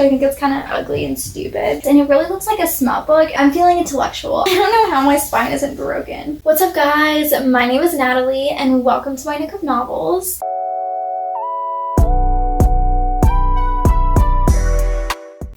I think it's kind of ugly and stupid, and it really looks like a smut book. I'm feeling intellectual. I don't know how my spine isn't broken. What's up, guys? My name is Natalie, and welcome to my Nook of Novels.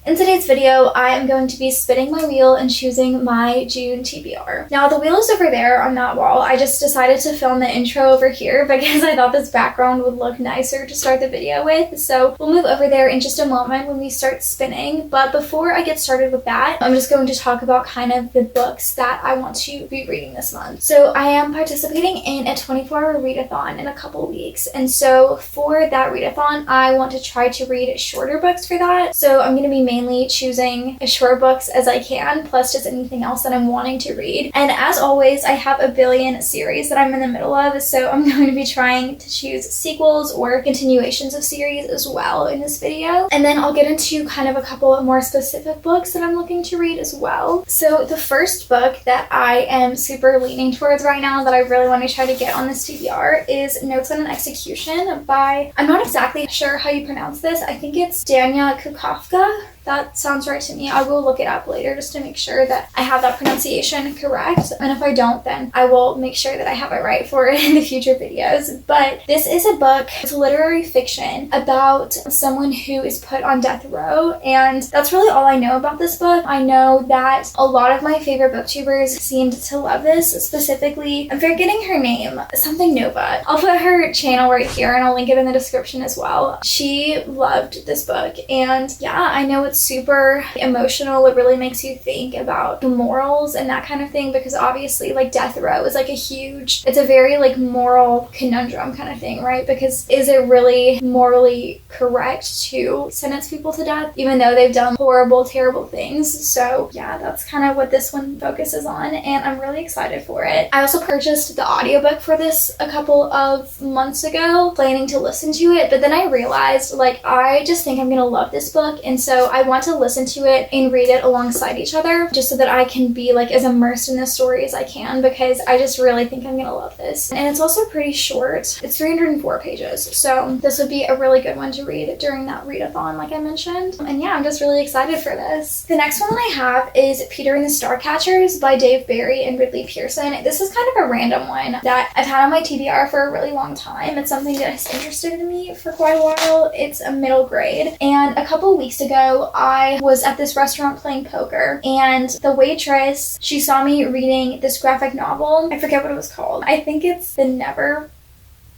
In today's video, I am going to be spinning my wheel and choosing my June TBR. Now, the wheel is over there on that wall. I just decided to film the intro over here because I thought this background would look nicer to start the video with. So we'll move over there in just a moment when we start spinning. But before I get started with that, I'm just going to talk about kind of the books that I want to be reading this month. So I am participating in a 24-hour readathon in a couple weeks. And so for that readathon, I want to try to read shorter books for that. So I'm going to be mainly choosing as short books as I can, plus just anything else that I'm wanting to read. And as always, I have a billion series that I'm in the middle of, so I'm going to be trying to choose sequels or continuations of series as well in this video. And then I'll get into kind of a couple of more specific books that I'm looking to read as well. So the first book that I am super leaning towards right now that I really want to try to get on this TBR is Notes on an Execution by, I'm not exactly sure how you pronounce this. I think it's Dania Kukafka. That sounds right to me. I will look it up later just to make sure that I have that pronunciation correct. And if I don't, then I will make sure that I have it right for it in the future videos. But this is a book, it's literary fiction about someone who is put on death row. And that's really all I know about this book. I know that a lot of my favorite booktubers seemed to love this. Specifically, I'm forgetting her name, something Nova. I'll put her channel right here and I'll link it in the description as well. She loved this book. And yeah, I know it's super emotional. It really makes you think about the morals and that kind of thing, because obviously like death row is like it's a very like moral conundrum kind of thing, right? Because is it really morally correct to sentence people to death even though they've done horrible, terrible things? So yeah, that's kind of what this one focuses on, and I'm really excited for it. I also purchased the audiobook for this a couple of months ago, planning to listen to it, but then I realized like I just think I'm gonna love this book, and so I want to listen to it and read it alongside each other just so that I can be like as immersed in the story as I can, because I just really think I'm gonna love this. And it's also pretty short. It's 304 pages, so this would be a really good one to read during that readathon like I mentioned. And yeah, I'm just really excited for this. The next one that I have is Peter and the Starcatchers by Dave Barry and Ridley Pearson. This is kind of a random one that I've had on my TBR for a really long time. It's something that has interested in me for quite a while. It's a middle grade, and a couple weeks ago I was at this restaurant playing poker, and the waitress, she saw me reading this graphic novel. I forget what it was called. I think it's The Never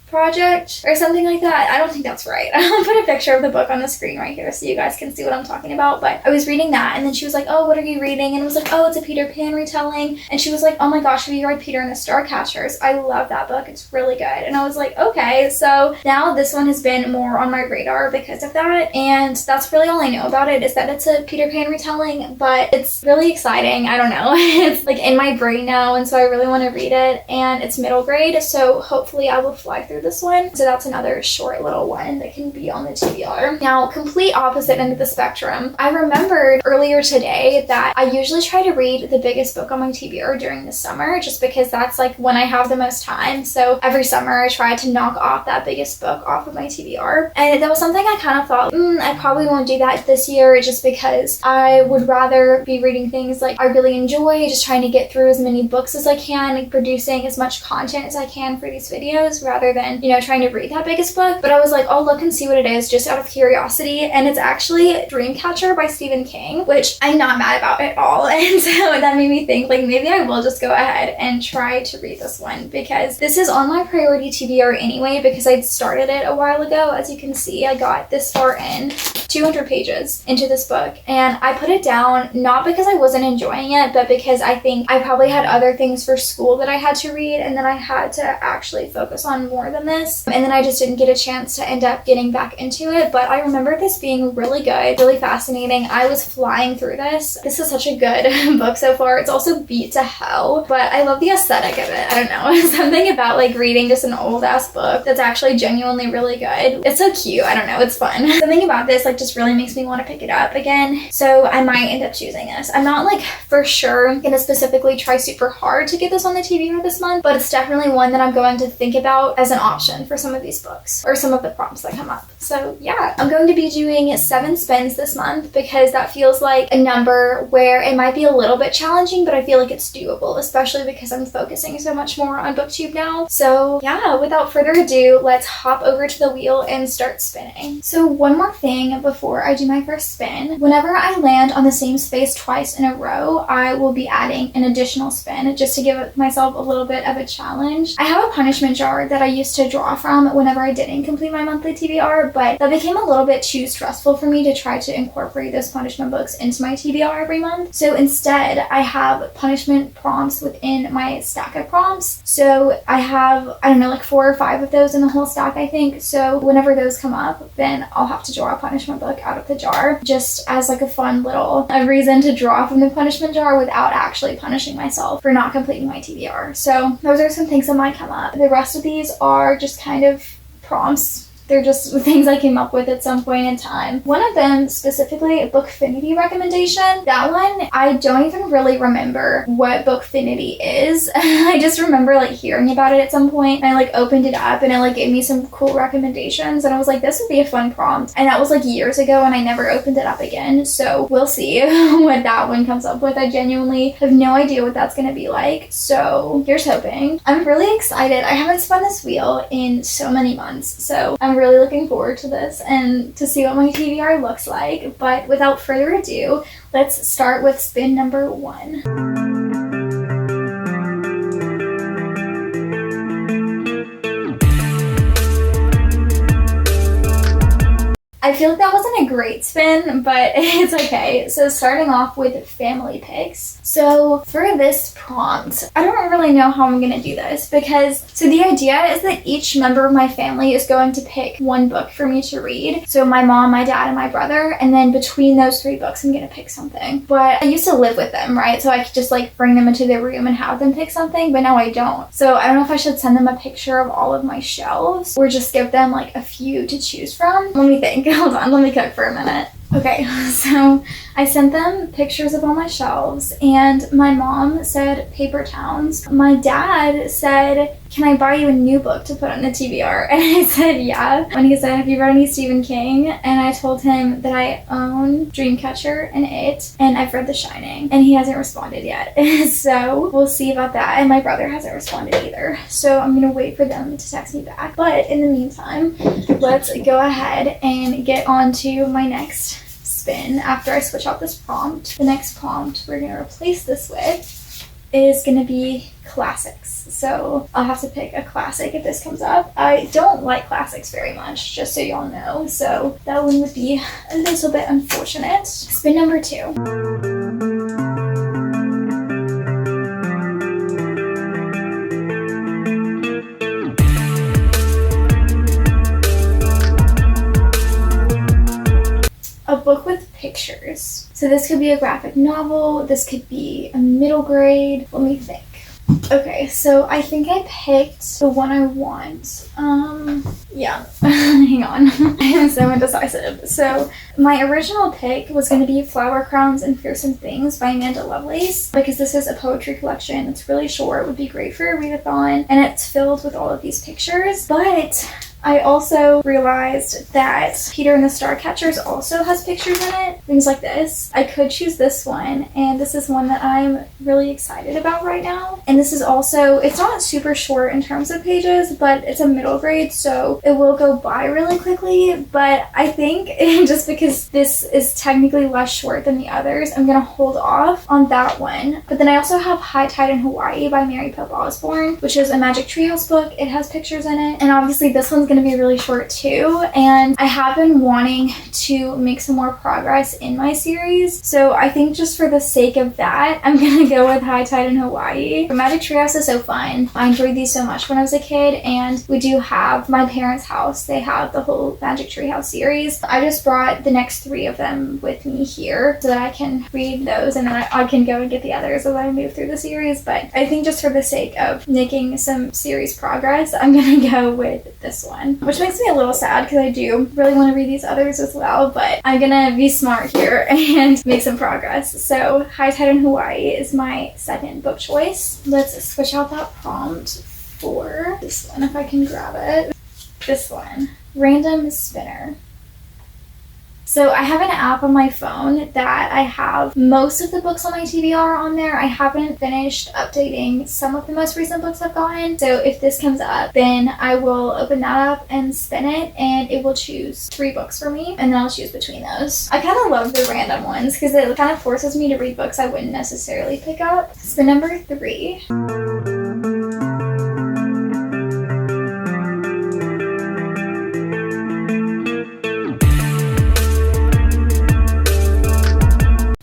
Project or something like that. I don't think that's right. I'll put a picture of the book on the screen right here so you guys can see what I'm talking about. But I was reading that, and then she was like, oh, what are you reading? And it was like, oh, it's a Peter Pan retelling. And she was like, oh my gosh, have you read Peter and the Starcatchers? I love that book. It's really good. And I was like, okay. So now this one has been more on my radar because of that. And that's really all I know about it, is that it's a Peter Pan retelling, but it's really exciting. I don't know. It's like in my brain now, and so I really want to read it. And it's middle grade, so hopefully I will fly through this one. So that's another short little one that can be on the TBR. Now, complete opposite end of the spectrum. I remembered earlier today that I usually try to read the biggest book on my TBR during the summer, just because that's like when I have the most time. So every summer I try to knock off that biggest book off of my TBR. And that was something I kind of thought, I probably won't do that this year, just because I would rather be reading things like I really enjoy, just trying to get through as many books as I can, and producing as much content as I can for these videos, rather than, you know, trying to read that biggest book. But I was like, I'll look and see what it is just out of curiosity, and it's actually Dreamcatcher by Stephen King, which I'm not mad about at all. And so that made me think like maybe I will just go ahead and try to read this one, because this is on my priority TBR anyway, because I'd started it a while ago. As you can see, I got this far in, 200 pages into this book, and I put it down not because I wasn't enjoying it, but because I think I probably had other things for school that I had to read, and then I had to actually focus on more than this, and then I just didn't get a chance to end up getting back into it. But I remember this being really good, really fascinating. I was flying through this. This is such a good book so far. It's also beat to hell, but I love the aesthetic of it. I don't know, something about like reading just an old ass book that's actually genuinely really good. It's so cute. I don't know, it's fun. Something about this like just really makes me want to pick it up again, so I might end up choosing this. I'm not like for sure gonna specifically try super hard to get this on the TBR this month, but it's definitely one that I'm going to think about as an option for some of these books or some of the prompts that come up. So yeah, I'm going to be doing 7 spins this month because that feels like a number where it might be a little bit challenging, but I feel like it's doable, especially because I'm focusing so much more on BookTube now. So yeah, without further ado, let's hop over to the wheel and start spinning. So one more thing before I do my first spin. Whenever I land on the same space twice in a row, I will be adding an additional spin just to give myself a little bit of a challenge. I have a punishment jar that I used to draw from whenever I didn't complete my monthly TBR, but that became a little bit too stressful for me to try to incorporate those punishment books into my TBR every month. So instead, I have punishment prompts within my stack of prompts. So I have, I don't know, like 4 or 5 of those in the whole stack, I think. So whenever those come up, then I'll have to draw a punishment book out of the jar, just as like a fun little reason to draw from the punishment jar without actually punishing myself for not completing my TBR. So those are some things that might come up. The rest of these are just kind of prompts. They're just things I came up with at some point in time. One of them, specifically a Bookfinity recommendation. That one, I don't even really remember what Bookfinity is. I just remember like hearing about it at some point. And I like opened it up and it like gave me some cool recommendations. And I was like, this would be a fun prompt. And that was like years ago and I never opened it up again. So we'll see what that one comes up with. I genuinely have no idea what that's going to be like. So here's hoping. I'm really excited. I haven't spun this wheel in so many months. So I'm really looking forward to this and to see what my TBR looks like. But without further ado, let's start with spin number 1. I feel like that wasn't a great spin, but it's okay. So starting off with family picks. So for this prompt, I don't really know how I'm gonna do this because, so the idea is that each member of my family is going to pick one book for me to read. So my mom, my dad, and my brother, and then between those 3 books, I'm gonna pick something. But I used to live with them, right? So I could just like bring them into their room and have them pick something, but now I don't. So I don't know if I should send them a picture of all of my shelves or just give them like a few to choose from. Let me think. Hold on, let me cook for a minute. Okay, so I sent them pictures of all my shelves and my mom said paper towns. My dad said, can I buy you a new book to put on the TBR? And I said, yeah. When he said, have you read any Stephen King? And I told him that I own Dreamcatcher and It, and I've read The Shining, and he hasn't responded yet. So we'll see about that. And my brother hasn't responded either. So I'm gonna wait for them to text me back. But in the meantime, let's go ahead and get on to my next spin after I switch out this prompt. The next prompt we're gonna replace this with is gonna be classics. So I'll have to pick a classic if this comes up. I don't like classics very much, just so y'all know. So that one would be a little bit unfortunate. Spin number 2. A book with pictures. So this could be a graphic novel, this could be a middle grade. Let me think. Okay, so I think I picked the one I want. Yeah, hang on. I am so indecisive. So my original pick was going to be Flower Crowns and Fearsome Things by Amanda Lovelace, because this is a poetry collection. It's really short, it would be great for a readathon, and it's filled with all of these pictures. But I also realized that Peter and the Starcatchers also has pictures in it, things like this. I could choose this one, and this is one that I'm really excited about right now. And this is also, it's not super short in terms of pages, but it's a middle grade, so it will go by really quickly. But I think just because this is technically less short than the others, I'm gonna hold off on that one. But then I also have High Tide in Hawaii by Mary Pope Osborne, which is a Magic Treehouse book. It has pictures in it, and obviously this one's gonna be really short too, and I have been wanting to make some more progress in my series, so I think just for the sake of that, I'm gonna go with High Tide in Hawaii. The Magic Treehouse is so fun. I enjoyed these so much when I was a kid, and we do have my parents' house. They have the whole Magic Treehouse series. I just brought the next 3 of them with me here so that I can read those, and then I can go and get the others as I move through the series. But I think just for the sake of making some series progress, I'm gonna go with this one, which makes me a little sad because I do really want to read these others as well, but I'm gonna be smart here and make some progress. So High Tide in Hawaii is my second book choice. Let's switch out that prompt for this one, if I can grab it. This one, Random Spinner. So I have an app on my phone that I have most of the books on my TBR on there. I haven't finished updating some of the most recent books I've gotten. So if this comes up, then I will open that up and spin it, and it will choose 3 books for me, and then I'll choose between those. I kind of love the random ones because it kind of forces me to read books I wouldn't necessarily pick up. Spin number 3.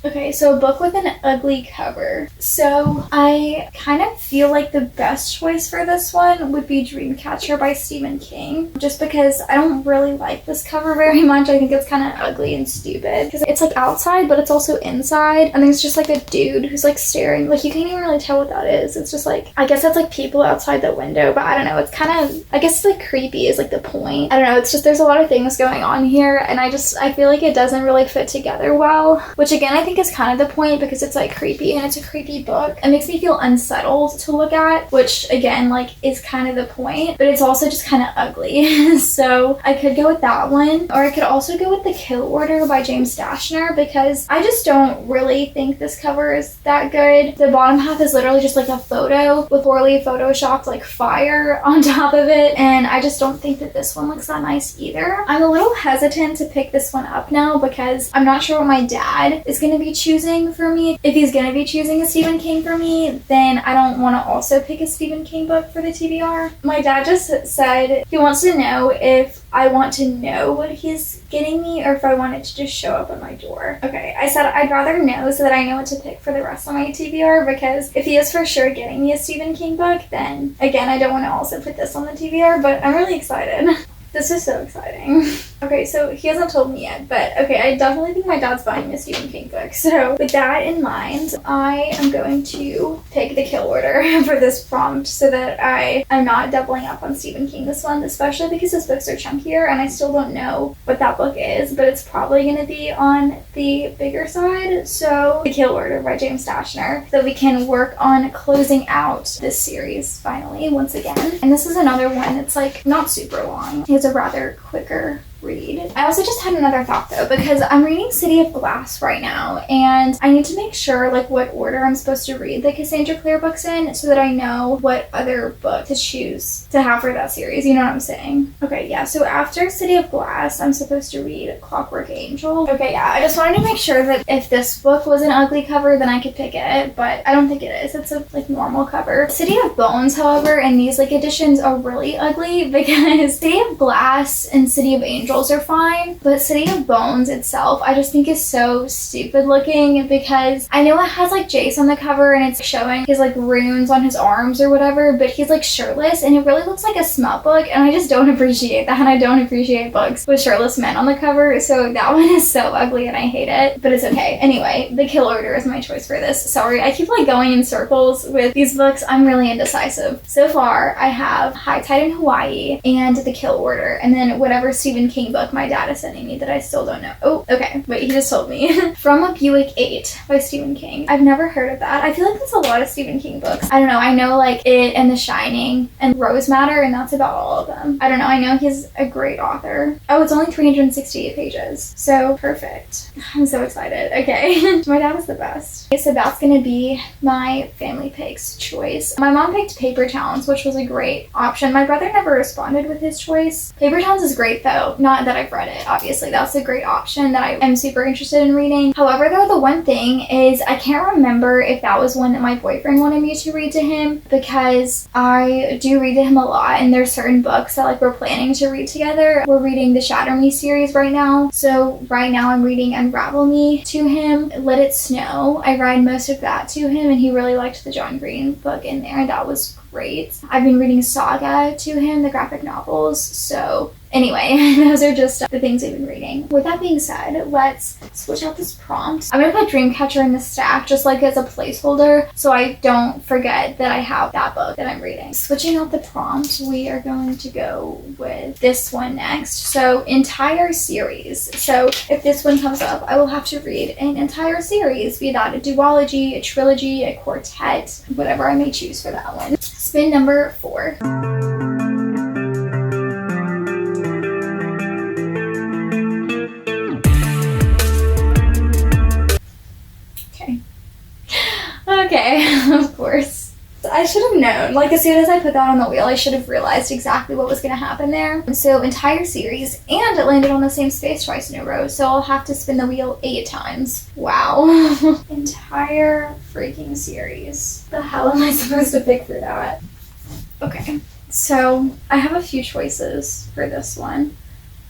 Okay, so a book with an ugly cover. So I kind of feel like the best choice for this one would be Dreamcatcher by Stephen King, just because I don't really like this cover very much. I think it's kind of ugly and stupid because it's like outside, but it's also inside, and there's just like a dude who's like staring. Like, you can't even really tell what that is. It's just like, I guess that's like people outside the window, but I don't know. It's kind of, I guess it's like creepy is like the point. I don't know. It's just, there's a lot of things going on here, and I feel like it doesn't really fit together well, which again, I think is kind of the point because it's like creepy and it's a creepy book. It makes me feel unsettled to look at, which again, like, is kind of the point, but it's also just kind of ugly. So I could go with that one, or I could also go with The Kill Order by James Dashner, because I just don't really think this cover is that good. The bottom half is literally just like a photo with poorly photoshopped like fire on top of it, and I just don't think that this one looks that nice either. I'm a little hesitant to pick this one up now because I'm not sure what my dad is going to be choosing for me. If he's going to be choosing a Stephen King for me, then I don't want to also pick a Stephen King book for the TBR. My dad just said he wants to know if I want to know what he's getting me or if I want it to just show up at my door. Okay, I said I'd rather know so that I know what to pick for the rest of my TBR, because if he is for sure getting me a Stephen King book, then again, I don't want to also put this on the TBR, but I'm really excited. This is so exciting. Okay, so he hasn't told me yet, but okay, I definitely think my dad's buying me a Stephen King book. So with that in mind, I am going to pick The Kill Order for this prompt so that I am not doubling up on Stephen King this one, especially because his books are chunkier and I still don't know what that book is, but it's probably going to be on the bigger side. So The Kill Order by James Dashner, so we can work on closing out this series finally once again. And this is another one that's like not super long. It's a rather quicker read. I also just had another thought though, because I'm reading City of Glass right now, and I need to make sure like what order I'm supposed to read the Cassandra Clare books in so that I know what other book to choose to have for that series, you know what I'm saying? Okay, yeah, so after City of Glass, I'm supposed to read Clockwork Angel. Okay, yeah, I just wanted to make sure that if this book was an ugly cover, then I could pick it, but I don't think it is. It's a like normal cover. City of Bones, however, in these like editions are really ugly because City of Glass and City of Angel are fine, but City of Bones itself I just think is so stupid looking, because I know it has like Jace on the cover and it's showing his like runes on his arms or whatever, but he's like shirtless and it really looks like a smut book, and I just don't appreciate that, and I don't appreciate books with shirtless men on the cover, so that one is so ugly and I hate it, but it's okay. Anyway, The Kill Order is my choice for this. Sorry, I keep like going in circles with these books. I'm really indecisive. So far, I have High Tide in Hawaii and The Kill Order, and then whatever Stephen King book my dad is sending me that I still don't know. Oh, okay. Wait, he just told me. From a Buick 8 by Stephen King. I've never heard of that. I feel like there's a lot of Stephen King books. I don't know. I know like It and The Shining and Rose Matter, and that's about all of them. I don't know. I know he's a great author. Oh, it's only 368 pages. So perfect. I'm so excited. Okay. My dad is the best. Okay, so that's gonna be my family picks choice. My mom picked Paper Towns, which was a great option. My brother never responded with his choice. Paper Towns is great though. Not that I've read it, obviously. That's a great option that I am super interested in reading. However, though, the one thing is I can't remember if that was one that my boyfriend wanted me to read to him, because I do read to him a lot, and there's certain books that like we're planning to read together. We're reading the Shatter Me series right now. So right now I'm reading Unravel Me to him. Let It Snow, I read most of that to him, and he really liked the John Green book in there. That was great. I've been reading Saga to him, the graphic novels. So anyway, those are just the things we've been reading. With that being said, let's switch out this prompt. I'm gonna put Dreamcatcher in the stack just like as a placeholder so I don't forget that I have that book that I'm reading. Switching out the prompt, we are going to go with this one next. So entire series. So if this one comes up, I will have to read an entire series, be that a duology, a trilogy, a quartet, whatever I may choose for that one. Spin number 4. Okay, of course. I should have known. Like, as soon as I put that on the wheel, I should have realized exactly what was going to happen there. So, entire series, and it landed on the same space twice in a row, so I'll have to spin the wheel 8 times. Wow. Entire freaking series. The hell am I supposed to pick for that? Okay, so I have a few choices for this one.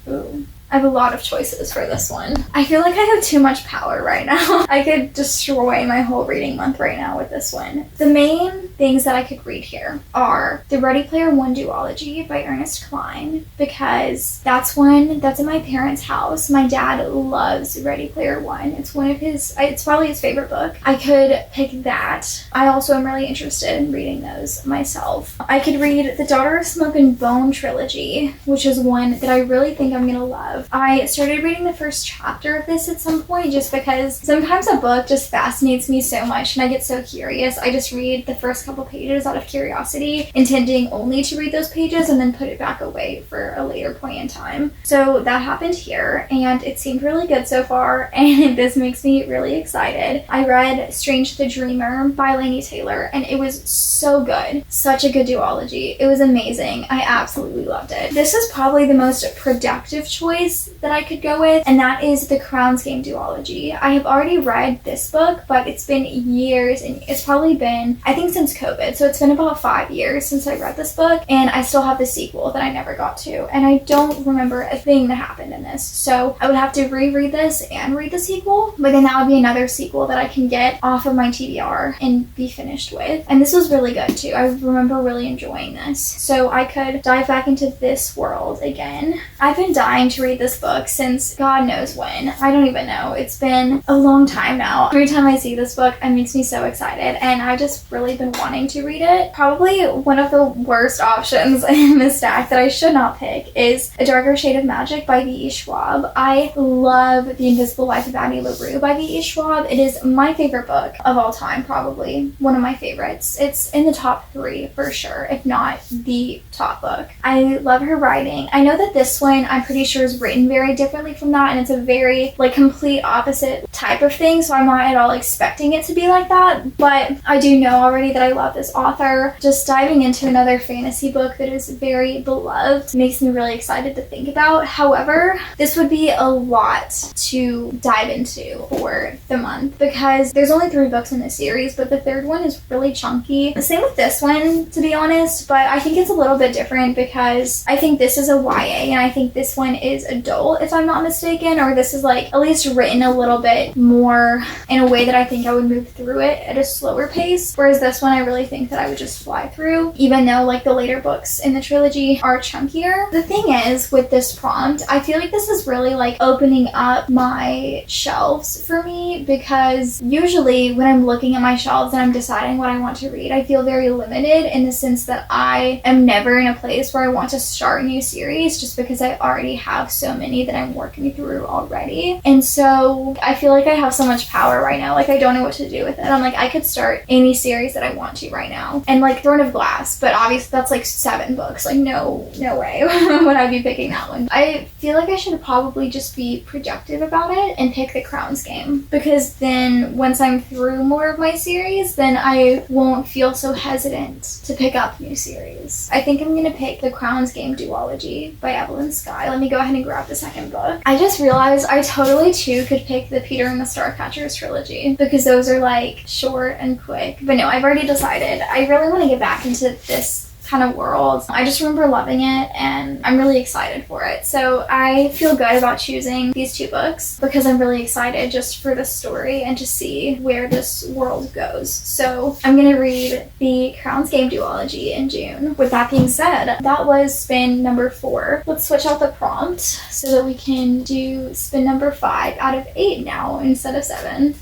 Ooh. I have a lot of choices for this one. I feel like I have too much power right now. I could destroy my whole reading month right now with this one. The main things that I could read here are the Ready Player One duology by Ernest Cline, because that's one that's in my parents' house. My dad loves Ready Player One. It's one of his, it's probably his favorite book. I could pick that. I also am really interested in reading those myself. I could read the Daughter of Smoke and Bone trilogy, which is one that I really think I'm gonna love. I started reading the first chapter of this at some point just because sometimes a book just fascinates me so much and I get so curious. I just read the first couple pages out of curiosity, intending only to read those pages and then put it back away for a later point in time. So that happened here, and it seemed really good so far, and this makes me really excited. I read Strange the Dreamer by Laini Taylor, and it was so good. Such a good duology. It was amazing. I absolutely loved it. This is probably the most productive choice that I could go with, and that is the Crown's Game duology. I have already read this book, but it's been years, and it's probably been, I think, since COVID, so it's been about 5 years since I read this book, and I still have the sequel that I never got to, and I don't remember a thing that happened in this, so I would have to reread this and read the sequel, but then that would be another sequel that I can get off of my TBR and be finished with. And this was really good too. I remember really enjoying this, so I could dive back into this world again. I've been dying to read this book since God knows when. I don't even know. It's been a long time now. Every time I see this book, it makes me so excited, and I've just really been wanting to read it. Probably one of the worst options in this stack that I should not pick is A Darker Shade of Magic by V.E. Schwab. I love The Invisible Life of Addie LaRue by V.E. Schwab. It is my favorite book of all time, probably one of my favorites. It's in the top 3 for sure, if not the top book. I love her writing. I know that this one, I'm pretty sure, is written very differently from that, and it's a very like complete opposite type of thing, so I'm not at all expecting it to be like that, but I do know already that I love this author. Just diving into another fantasy book that is very beloved makes me really excited to think about. However, this would be a lot to dive into for the month because there's only 3 books in this series, but the third one is really chunky. Same with this one, to be honest, but I think it's a little bit different because I think this is a YA and I think this one is adult, if I'm not mistaken, or this is like at least written a little bit more in a way that I think I would move through it at a slower pace, whereas this one I really think that I would just fly through, even though like the later books in the trilogy are chunkier. The thing is, with this prompt, I feel like this is really like opening up my shelves for me, because usually when I'm looking at my shelves and I'm deciding what I want to read, I feel very limited in the sense that I am never in a place where I want to start a new series just because I already have so many that I'm working through already. And so I feel like I have so much power right now. Like I don't know what to do with it. I'm like, I could start any series that I want to right now. And like Throne of Glass, but obviously that's like 7 books. Like no way would I be picking that one. I feel like I should probably just be productive about it and pick the Crown's Game, because then once I'm through more of my series, then I won't feel so hesitant to pick up new series. I think I'm gonna pick the Crown's Game duology by Evelyn Skye. Let me go ahead and grab the second book. I just realized I totally too could pick the Peter and the Starcatchers trilogy because those are like short and quick. But no, I've already decided. I really want to get back into this kind of world. I just remember loving it and I'm really excited for it. So I feel good about choosing these 2 books because I'm really excited just for the story and to see where this world goes. So I'm gonna read the Crown's Game duology in June. With that being said, that was spin number 4. Let's switch out the prompt so that we can do spin number 5 out of 8 now instead of 7.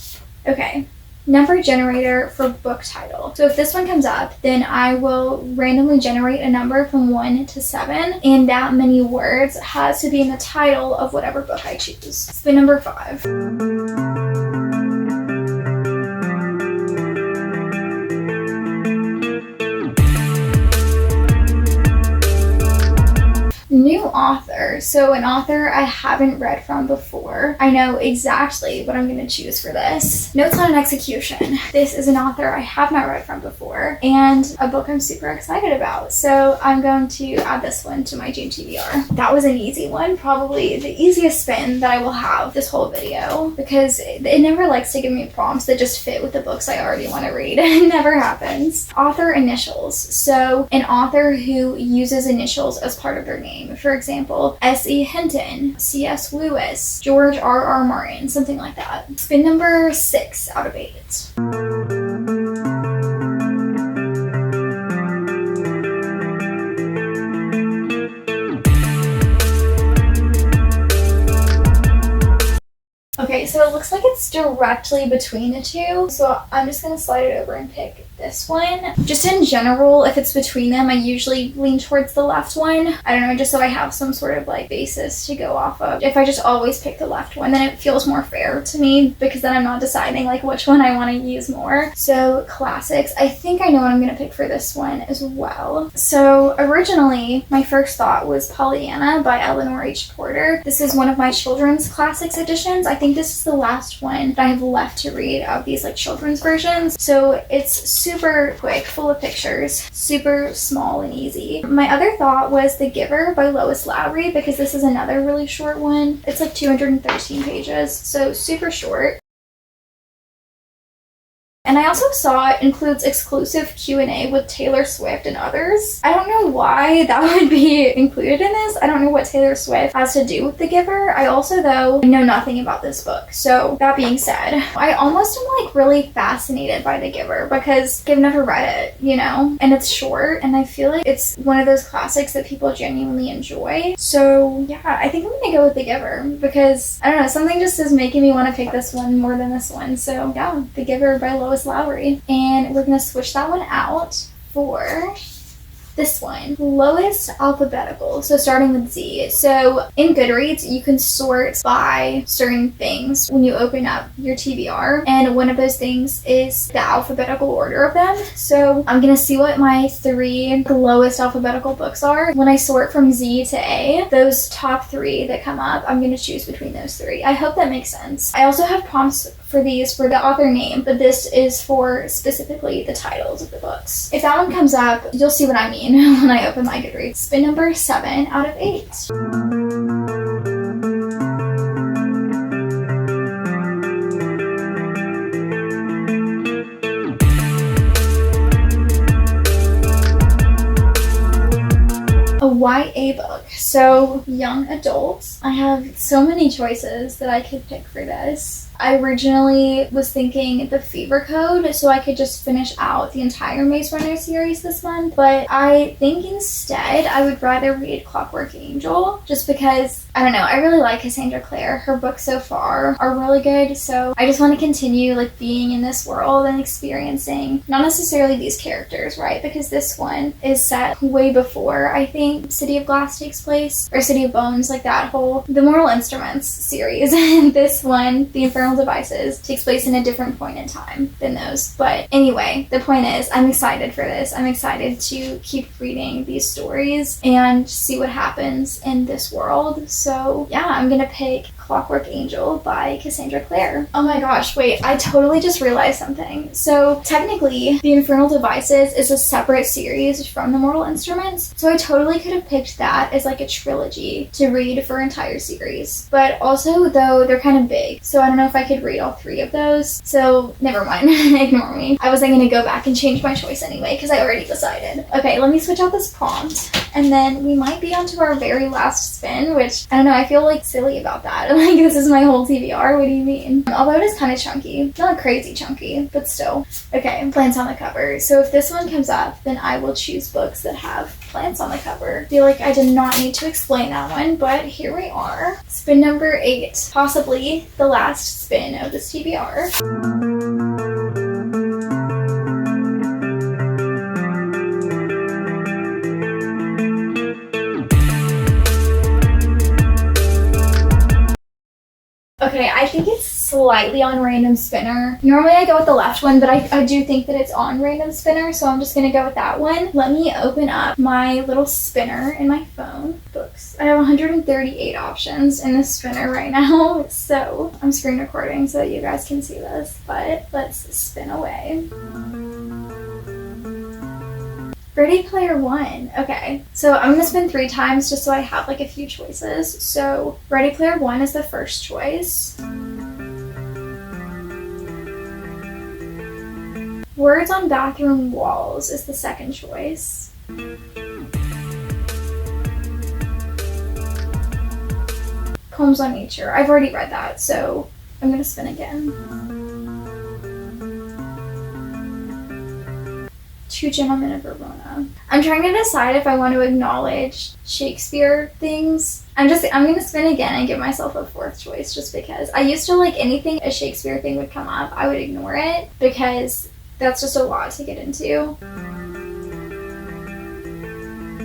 Okay. Number generator for book title. So if this one comes up, then I will randomly generate a number from 1 to 7, and that many words has to be in the title of whatever book I choose. Spin number 5. TBR. So an author I haven't read from before. I know exactly what I'm going to choose for this. Notes on an Execution. This is an author I have not read from before and a book I'm super excited about. So I'm going to add this one to my June TBR. That was an easy one. Probably the easiest spin that I will have this whole video because it never likes to give me prompts that just fit with the books I already want to read. It never happens. Author initials. So an author who uses initials as part of their name. For example, S.E. Hinton, C.S. Lewis, George R.R. Martin, something like that. Spin number 6 out of 8. Okay, so it looks like it's directly between the two, so I'm just going to slide it over and pick this one. Just in general, if it's between them, I usually lean towards the left one. I don't know, just so I have some sort of like basis to go off of. If I just always pick the left one, then it feels more fair to me because then I'm not deciding like which one I want to use more. So classics, I think I know what I'm going to pick for this one as well. So originally, my first thought was Pollyanna by Eleanor H. Porter. This is one of my children's classics editions. I think this is the last one that I have left to read of these like children's versions. So it's super quick, full of pictures, super small and easy. My other thought was The Giver by Lois Lowry because this is another really short one. It's like 213 pages, so super short. And I also saw it includes exclusive Q&A with Taylor Swift and others. I don't know why that would be included in this. I don't know what Taylor Swift has to do with The Giver. I also, though, know nothing about this book. So that being said, I almost am like really fascinated by The Giver because I've never read it, you know? And it's short and I feel like it's one of those classics that people genuinely enjoy. So yeah, I think I'm gonna go with The Giver because, I don't know, something just is making me want to pick this one more than this one. So yeah, The Giver by Lois Lowry. And we're going to switch that one out for this one, lowest alphabetical, so starting with Z. So in Goodreads, you can sort by certain things when you open up your TBR, and one of those things is the alphabetical order of them. So I'm gonna see what my 3 lowest alphabetical books are. When I sort from Z to A, those top 3 that come up, I'm gonna choose between those 3. I hope that makes sense. I also have prompts for these for the author name, but this is for specifically the titles of the books. If that one comes up, you'll see what I mean when I open my Goodreads. Spin number 7 out of 8. A YA book, so young adults. I have so many choices that I could pick for this. I originally was thinking The Fever Code, so I could just finish out the entire Maze Runner series this month, but I think instead I would rather read Clockwork Angel, just because, I don't know, I really like Cassandra Clare. Her books so far are really good, so I just want to continue like being in this world and experiencing, not necessarily these characters, right, because this one is set way before, I think, City of Glass takes place, or City of Bones, like that whole, the Moral Instruments series, and this one, The Infernal Devices, takes place in a different point in time than those. But anyway, the point is, I'm excited for this. I'm excited to keep reading these stories and see what happens in this world. So yeah, I'm gonna pick Clockwork Angel by Cassandra Clare. Oh my gosh, wait, I totally just realized something. So technically, The Infernal Devices is a separate series from The Mortal Instruments, so I totally could have picked that as like a trilogy to read for an entire series. But also, though, they're kind of big, so I don't know if I could read all 3 of those, so never mind. Ignore me. I wasn't gonna go back and change my choice anyway because I already decided. Okay, let me switch out this prompt and then we might be on to our very last spin, which I don't know, I feel like silly about that. Like, this is my whole TBR. What do you mean? Although it is kind of chunky, not crazy chunky, but still. Okay, plants on the cover. So if this one comes up, then I will choose books that have plants on the cover. I feel like I did not need to explain that one, but here we are. Spin number 8, possibly the last spin of this TBR. Okay, I think it's slightly on random spinner. Normally I go with the left one, but I do think that it's on random spinner, so I'm just gonna go with that one. Let me open up my little spinner in my phone. Books. I have 138 options in this spinner right now, so I'm screen recording so that you guys can see this, but let's spin away. Ready Player One. Okay, so I'm gonna spin 3 times just so I have like a few choices. So Ready Player One is the first choice. Words on Bathroom Walls is the second choice. Poems on Nature. I've already read that, so I'm gonna spin again. Two Gentlemen of Verona. I'm trying to decide if I want to acknowledge Shakespeare things. I'm gonna spin again and give myself a 4th choice just because. I used to like anything a Shakespeare thing would come up, I would ignore it because that's just a lot to get into.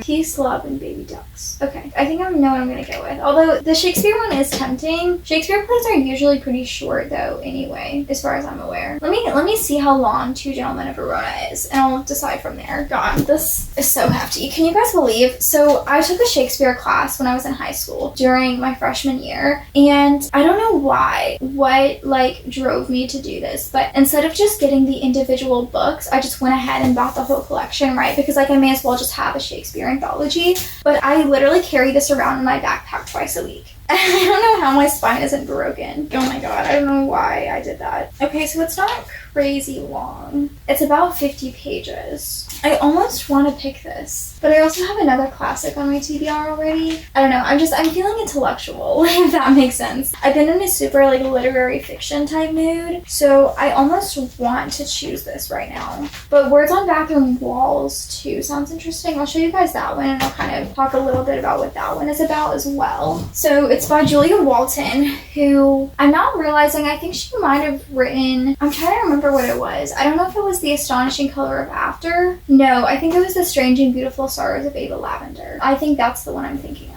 Peace, Love, and Baby Ducks. Okay, I think I know what I'm gonna go with. Although the Shakespeare one is tempting. Shakespeare plays are usually pretty short though anyway, as far as I'm aware. Let me see how long Two Gentlemen of Verona is, and I'll decide from there. God, this is so hefty. Can you guys believe? So I took a Shakespeare class when I was in high school during my freshman year, and I don't know what like drove me to do this, but instead of just getting the individual books, I just went ahead and bought the whole collection, right? Because like I may as well just have a Shakespeare anthology. But I literally carry this around in my backpack twice a week. I don't know how my spine isn't broken. Oh my god, I don't know why I did that. Okay, so it's not crazy long. It's about 50 pages. I almost want to pick this, but I also have another classic on my TBR already. I don't know, I'm feeling intellectual, if that makes sense. I've been in a super like literary fiction type mood, so I almost want to choose this right now. But Words on Bathroom Walls too sounds interesting. I'll show you guys that one and I'll kind of talk a little bit about what that one is about as well. So it's by Julia Walton, who I'm not realizing, I think she might have written, I'm trying to remember what it was. I don't know if it was The Astonishing Color of After. No, I think it was The Strange and Beautiful Sorrows of Ava Lavender. I think that's the one I'm thinking of.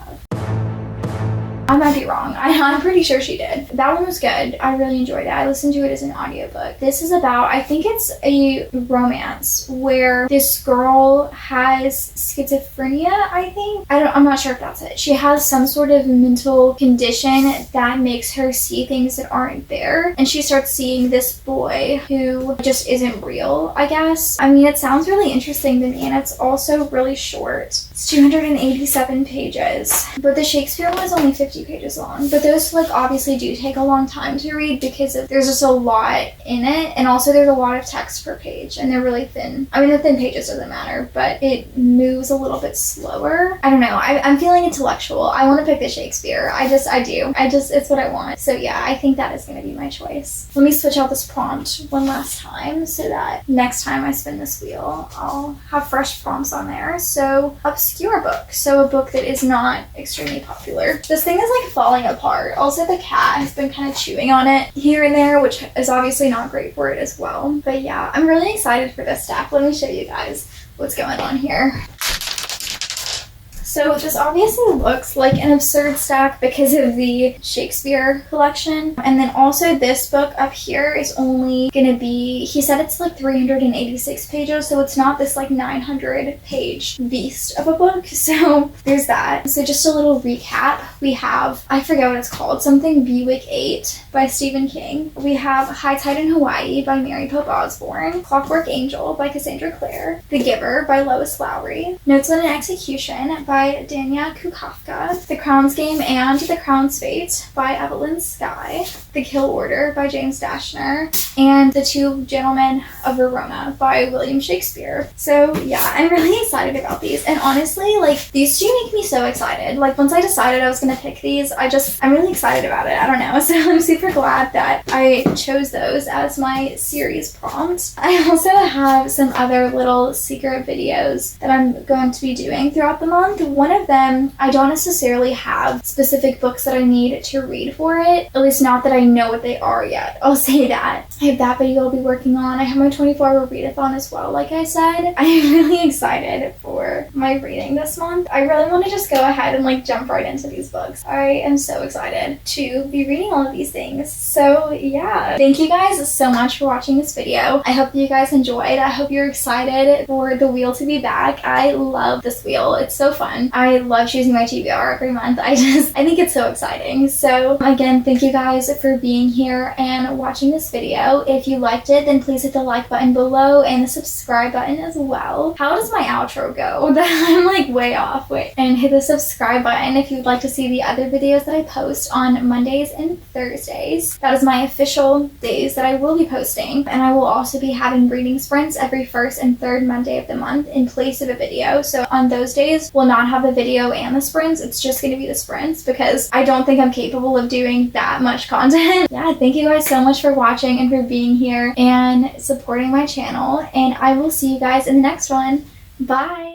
I might be wrong. I'm pretty sure she did. That one was good. I really enjoyed it. I listened to it as an audiobook. This is about, I think it's a romance where this girl has schizophrenia, I think. I'm not sure if that's it. She has some sort of mental condition that makes her see things that aren't there. And she starts seeing this boy who just isn't real, I guess. I mean, it sounds really interesting to me, and it's also really short. It's 287 pages. But the Shakespeare one is only 50 pages long, but those like obviously do take a long time to read because there's just a lot in it, and also there's a lot of text per page, and they're really thin. I mean, the thin pages doesn't matter, but it moves a little bit slower. I don't know. I'm feeling intellectual. I want to pick the Shakespeare. I do. It's what I want. So yeah, I think that is going to be my choice. Let me switch out this prompt one last time so that next time I spin this wheel, I'll have fresh prompts on there. So obscure book. So a book that is not extremely popular. This thing is like falling apart. Also, the cat has been kind of chewing on it here and there, which is obviously not great for it as well. But yeah, I'm really excited for this stack. Let me show you guys what's going on here. So this obviously looks like an absurd stack because of the Shakespeare collection. And then also this book up here is only gonna be, he said it's like 386 pages, so it's not this like 900 page beast of a book. So there's that. So just a little recap. We have, I forget what it's called, something Buick 8 by Stephen King. We have High Tide in Hawaii by Mary Pope Osborne. Clockwork Angel by Cassandra Clare. The Giver by Lois Lowry. Notes on an Execution by Dania Kukafka. The Crown's Game and The Crown's Fate by Evelyn Skye. The Kill Order by James Dashner. And The Two Gentlemen of Verona by William Shakespeare. So yeah, I'm really excited about these. And honestly, like, these two make me so excited. Like, once I decided I was gonna pick these, I'm really excited about it. I don't know. So I'm super glad that I chose those as my series prompt. I also have some other little secret videos that I'm going to be doing throughout the month. One of them, I don't necessarily have specific books that I need to read for it, at least not that I know what they are yet. I'll say that. I have that video I'll be working on. I have my 24-hour readathon as well, like I said. I'm really excited for for my reading this month. I really want to just go ahead and like jump right into these books. I am so excited to be reading all of these things. So yeah, thank you guys so much for watching this video. I hope you guys enjoyed. I hope you're excited for the wheel to be back. I love this wheel. It's so fun. I love choosing my TBR every month. I think it's so exciting. So again, thank you guys for being here and watching this video. If you liked it, then please hit the like button below and the subscribe button as well. How does my outro go? I'm like way off. Wait. And hit the subscribe button if you'd like to see the other videos that I post on Mondays and Thursdays. That is my official days that I will be posting. And I will also be having reading sprints every first and third Monday of the month in place of a video. So on those days, we'll not have the video and the sprints. It's just going to be the sprints because I don't think I'm capable of doing that much content. Yeah, thank you guys so much for watching and for being here and supporting my channel. And I will see you guys in the next one. Bye!